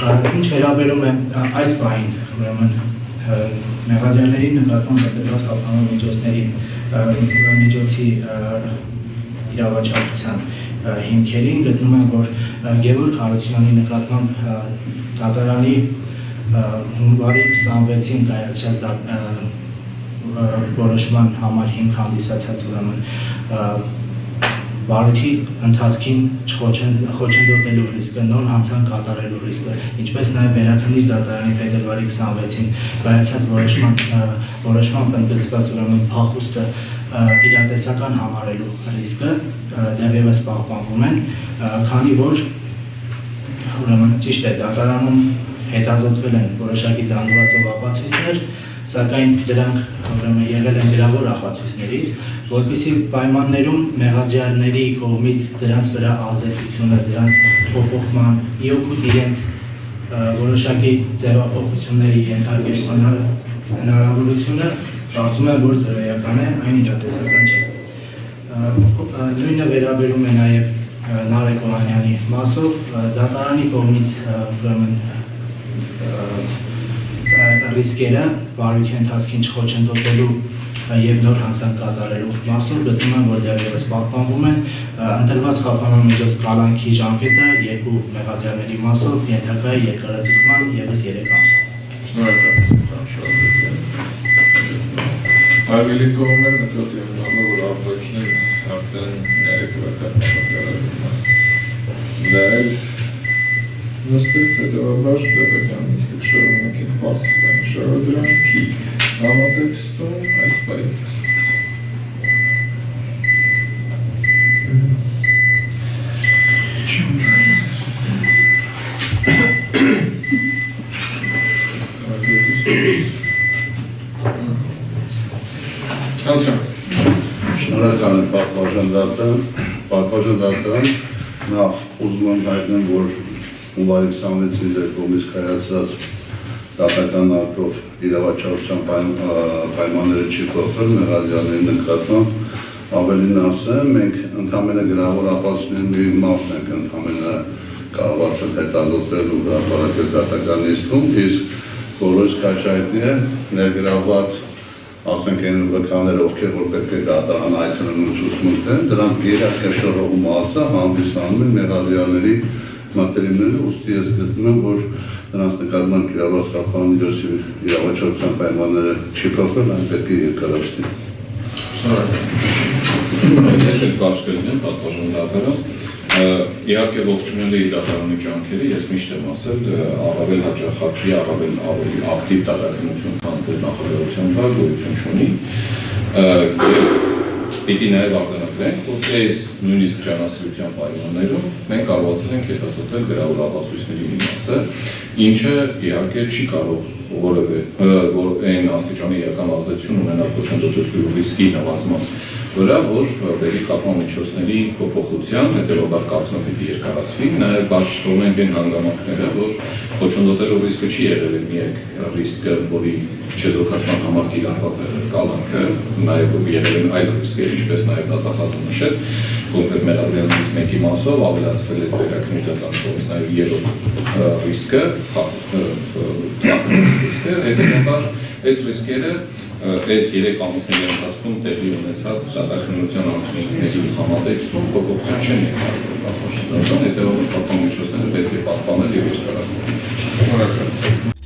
Ինչ վերաբերում է այս բանին, ուրեմն մեղադրյալների նկատմամբ տրված խափանող միջոցների միջոցի իրավաչափության հիմքերին գտնում են, որ Գևորգ Հարությունյանի նկատմամբ դատարանի հունվարի 26-ին կայացած որոշման համար հիմք հանդիսացած ուրեմն բարույթի ընթացքին խոչընդոտելու ռիսկը, նոր հանցանք կատարելու ռիսկը, ինչպես նաև Վերաքննիչ դատարանի փետրվարի 26-ին կայացած որոշմամբ ընդգծված ուրեմն փախուստը իրատեսական համարելու ռիսկը դեռևս պահպանվում են, քանի որ ուրեմն ճիշտ է դատարանում հետազոտվել են որոշակի ձանձրացող ապացույցներ, սակայն դրանք ուրեմն եղել են գրավոր ապացույցներից, որպեսզի պայմաններում մեղադրյալների կողմից դրանց վրա ազդեցությունը, դրանց փոփոխման, իօգուտ իրենց որոշակի ձևափոխությունների ենթարկելու հնարավորությունը կարծում եմ, որ զրոյական է, այն իրատեսական չէ։ Նույնը վերաբերում է նաև Նարեկ Օհանյանի մասով, դատարանի կողմից ուրեմն ռիսկերը բարույթի ընթացքին չխոչընդոտելու եւ նոր հանցանք կատարելու մասով գտնում եմ, որ դեռևս պահպանվում են, ընտրված խափանող միջոց կալանքի ժամկետը երկու մեղադրյալների մասով ենթակա է երկարաձգման ևս 3 ամսով։ Շնորհակալություն։ Արվելի կողմեր նկատի ունենալով, որ ապօրիններ արդեն ներեկվական դել նստեց հետևաբար պետական նիստիկ շարունակել պարսպան շարադրանքի համատեքստում այս պայից սկսեց։ Շնորհակալ եմ պատվաժան դատարան, նախ ուզում եմ հայտնել, որ հունվարի 26-ին ձեր կողմից կայացած դատական ակտով իրավաչափության պայմանները չի փոխվել մեղադրյալների նկատմամբ, ավելին ասեմ, մենք ընդամենը գրավոր ապացույցների մի մասն ենք ընդամենը կարողացել հետազոտել ու հրապարակել դատական նիստում, իսկ բոլորս կաչայտնի է ներգրավված ասենք այն վկաները, ովքեր որ պետք է դատարան այցելեն ու ցույց տեն, դրանց գերակշռող մասը հանդիսանում են մեղադրյալների մատերիալները, ուստի ես գտնում եմ, որ նրանց նկատմամբ կիրառված խափանող միջոցի իրավաչափության պայմանները չի փոխվել, այն պետք է երկարացնի։ Ես էլ կարճ կլինեմ, պատվաժան դատարան, իհարկե ողջունելի դատարանի ջանքերը, ես միշտ եմ ասել, առավել հաճախակի, ավելի ակտիվ դատականություն, քան ձեր նախարարության վրա գոյություն չունի, պիտի նաև արձանագրենք, որ այս նույնիսկ ջանասիրության պայմաններում մենք կարողացել ենք հետազոտել գրավոր ապացույցների մի մասը, ինչը իհարկե չի կարող որևէ այն աստիճանի իրական ազդեցություն ունենալ խոչընդոտելու ռիսկի նվազման վրա, որ վերի խափանող միջոցների փոփոխության հետևաբար կարծում եմ պիտի երկարացվի, նաև բաց չթողնենք այն հանգամանքները, որ խոչընդոտելու ռիսկը չի եղել միակ ռիսկը, որի չեզոքացման համար կիրառված է կալանքը, նաև եղել են այլ ռիսկեր, ինչպես նաև դատախազը նշեց, կոնկրետ մեղադրյալներից մեկի մասով ավելացվել է Վերաքննիչ դատարանի կողմից նաև երրորդ ռիսկը, ռիսկը, հետևաբար այս ռիսկերը այս 3 ամիսների ընթացքում տեղի ունեցած դատաքննության արդյունքների համատեքստում փոփոխության չեն եկել, հետևաբար խափանող միջոցները պետք է պահպանել եւ երկարացնել։